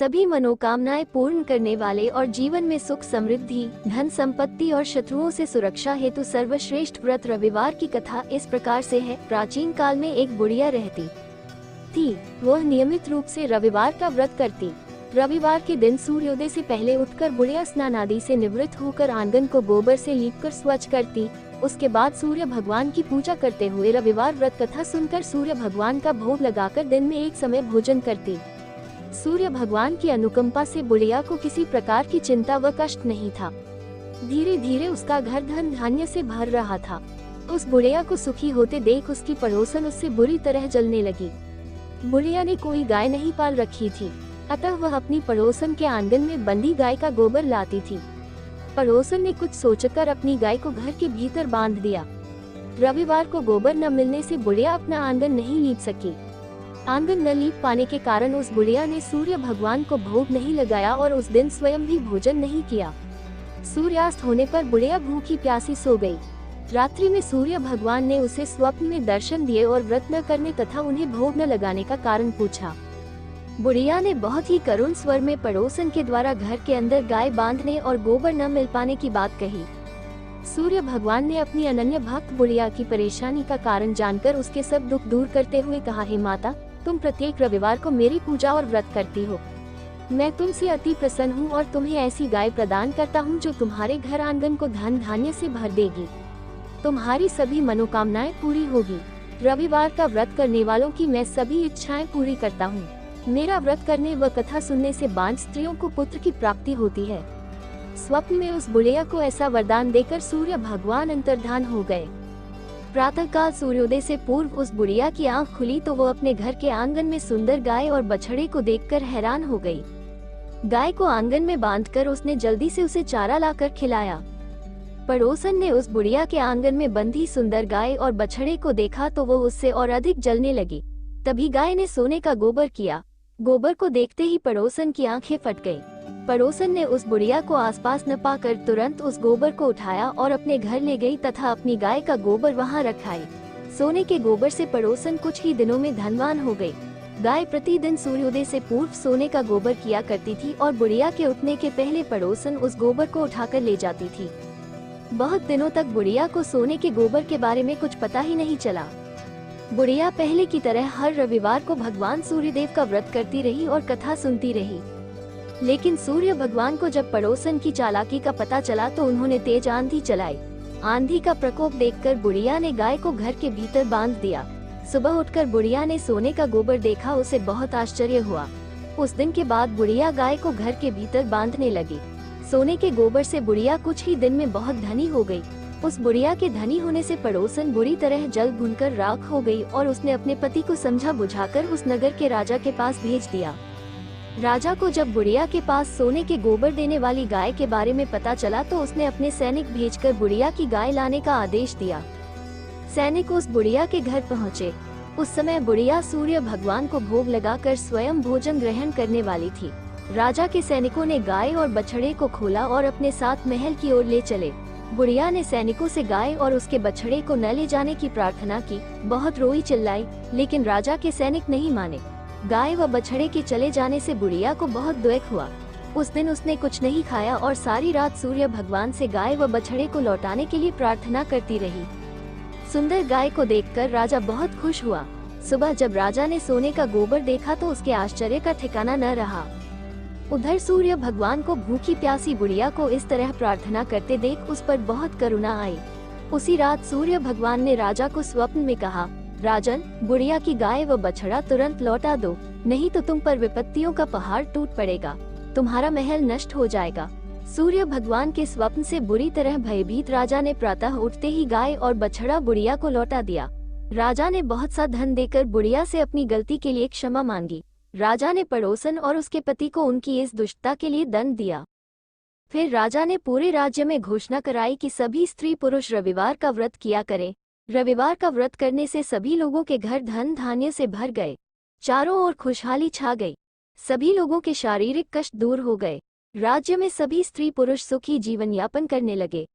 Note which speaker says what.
Speaker 1: सभी मनोकामनाएं पूर्ण करने वाले और जीवन में सुख समृद्धि, धन संपत्ति और शत्रुओं से सुरक्षा हेतु सर्वश्रेष्ठ व्रत रविवार की कथा इस प्रकार से है। प्राचीन काल में एक बुढ़िया रहती थी। वह नियमित रूप से रविवार का व्रत करती। रविवार के दिन सूर्योदय से पहले उठकर बुढ़िया स्नान आदि से निवृत्त होकर आंगन को गोबर से लीपकर स्वच्छ करती। उसके बाद सूर्य भगवान की पूजा करते हुए रविवार व्रत कथा सुनकर सूर्य भगवान का भोग लगाकर दिन में एक समय भोजन करती। सूर्य भगवान की अनुकंपा से बुढ़िया को किसी प्रकार की चिंता व कष्ट नहीं था। धीरे धीरे उसका घर धन धान्य से भर रहा था। उस बुढ़िया को सुखी होते देख उसकी पड़ोसन उससे बुरी तरह जलने लगी। बुढ़िया ने कोई गाय नहीं पाल रखी थी, अतः वह अपनी पड़ोसन के आंगन में बंधी गाय का गोबर लाती थी। पड़ोसन ने कुछ सोचकर अपनी गाय को घर के भीतर बांध दिया। रविवार को गोबर न मिलने से बुढ़िया अपना आंगन नहीं लीप सकी। आंगन न लीप पाने के कारण उस बुढ़िया ने सूर्य भगवान को भोग नहीं लगाया और उस दिन स्वयं भी भोजन नहीं किया। सूर्यास्त होने पर बुढ़िया भूखी प्यासी सो गई। रात्रि में सूर्य भगवान ने उसे स्वप्न में दर्शन दिए और व्रत न करने तथा उन्हें भोग न लगाने का कारण पूछा। बुढ़िया ने बहुत ही करुण स्वर में पड़ोसन के द्वारा घर के अंदर गाय बांधने और गोबर न मिल पाने की बात कही। सूर्य भगवान ने अपनी अनन्य भक्त बुढ़िया की परेशानी का कारण जानकर उसके सब दुख दूर करते हुए कहा, हे माता, तुम प्रत्येक रविवार को मेरी पूजा और व्रत करती हो। मैं तुमसे अति प्रसन्न हूँ और तुम्हें ऐसी गाय प्रदान करता हूँ जो तुम्हारे घर आंगन को धन धान्य से भर देगी। तुम्हारी सभी मनोकामनाएं पूरी होगी। रविवार का व्रत करने वालों की मैं सभी इच्छाएं पूरी करता हूँ। मेरा व्रत करने व कथा सुनने से बांझ स्त्रियों को पुत्र की प्राप्ति होती है। स्वप्न में उस बुढ़िया को ऐसा वरदान देकर सूर्य भगवान अंतर्धान हो गए। प्रातःकाल सूर्योदय से पूर्व उस बुढ़िया की आंख खुली तो वो अपने घर के आंगन में सुंदर गाय और बछड़े को देखकर हैरान हो गई। गाय को आंगन में बांधकर उसने जल्दी से उसे चारा लाकर खिलाया। पड़ोसन ने उस बुढ़िया के आंगन में बंधी सुंदर गाय और बछड़े को देखा तो वो उससे और अधिक जलने लगी। तभी गाय ने सोने का गोबर किया। गोबर को देखते ही पड़ोसन की आंखें फट गईं। पड़ोसन ने उस बुढ़िया को आसपास न पाकर तुरंत उस गोबर को उठाया और अपने घर ले गई तथा अपनी गाय का गोबर वहां रखाई। सोने के गोबर से पड़ोसन कुछ ही दिनों में धनवान हो गई। गाय प्रतिदिन सूर्योदय से पूर्व सोने का गोबर किया करती थी और बुढ़िया के उठने के पहले पड़ोसन उस गोबर को उठाकर ले जाती थी। बहुत दिनों तक बुढ़िया को सोने के गोबर के बारे में कुछ पता ही नहीं चला। बुढ़िया पहले की तरह हर रविवार को भगवान सूर्यदेव का व्रत करती रही और कथा सुनती रही। लेकिन सूर्य भगवान को जब पड़ोसन की चालाकी का पता चला तो उन्होंने तेज आंधी चलाई। आंधी का प्रकोप देखकर बुढ़िया ने गाय को घर के भीतर बांध दिया। सुबह उठकर बुढ़िया ने सोने का गोबर देखा, उसे बहुत आश्चर्य हुआ। उस दिन के बाद बुढ़िया गाय को घर के भीतर बांधने लगी। सोने के गोबर से बुढ़िया कुछ ही दिन में बहुत धनी हो गई। उस बुढ़िया के धनी होने से पड़ोसन बुरी तरह जल भुनकर राख हो गई और उसने अपने पति को समझा बुझाकर उस नगर के राजा के पास भेज दिया। राजा को जब बुढ़िया के पास सोने के गोबर देने वाली गाय के बारे में पता चला तो उसने अपने सैनिक भेजकर बुढ़िया की गाय लाने का आदेश दिया। सैनिक उस बुढ़िया के घर पहुँचे। उस समय बुढ़िया सूर्य भगवान को भोग लगाकर स्वयं भोजन ग्रहण करने वाली थी। राजा के सैनिकों ने गाय और बछड़े को खोला और अपने साथ महल की ओर ले चले। बुढ़िया ने सैनिकों से गाय और उसके बछड़े को न ले जाने की प्रार्थना की। बहुत रोई चिल्लाई, लेकिन राजा के सैनिक नहीं माने। गाय व बछड़े के चले जाने से बुढ़िया को बहुत दुख हुआ। उस दिन उसने कुछ नहीं खाया और सारी रात सूर्य भगवान से गाय व बछड़े को लौटाने के लिए प्रार्थना करती रही। सुंदर गाय को देखकर राजा बहुत खुश हुआ। सुबह जब राजा ने सोने का गोबर देखा तो उसके आश्चर्य का ठिकाना न रहा। उधर सूर्य भगवान को भूखी प्यासी बुढ़िया को इस तरह प्रार्थना करते देख उस पर बहुत करुणा आई। उसी रात सूर्य भगवान ने राजा को स्वप्न में कहा, राजन, बुढ़िया की गाय व बछड़ा तुरंत लौटा दो, नहीं तो तुम पर विपत्तियों का पहाड़ टूट पड़ेगा, तुम्हारा महल नष्ट हो जाएगा। सूर्य भगवान के स्वप्न से बुरी तरह भयभीत राजा ने प्रातः उठते ही गाय और बछड़ा बुढ़िया को लौटा दिया। राजा ने बहुत सा धन देकर बुढ़िया से अपनी गलती के लिए क्षमा मांगी। राजा ने पड़ोसन और उसके पति को उनकी इस दुष्टता के लिए दंड दिया। फिर राजा ने पूरे राज्य में घोषणा कराई कि सभी स्त्री पुरुष रविवार का व्रत किया करें। रविवार का व्रत करने से सभी लोगों के घर धन धान्य से भर गए। चारों ओर खुशहाली छा गई। सभी लोगों के शारीरिक कष्ट दूर हो गए। राज्य में सभी स्त्री पुरुष सुखी जीवन यापन करने लगे।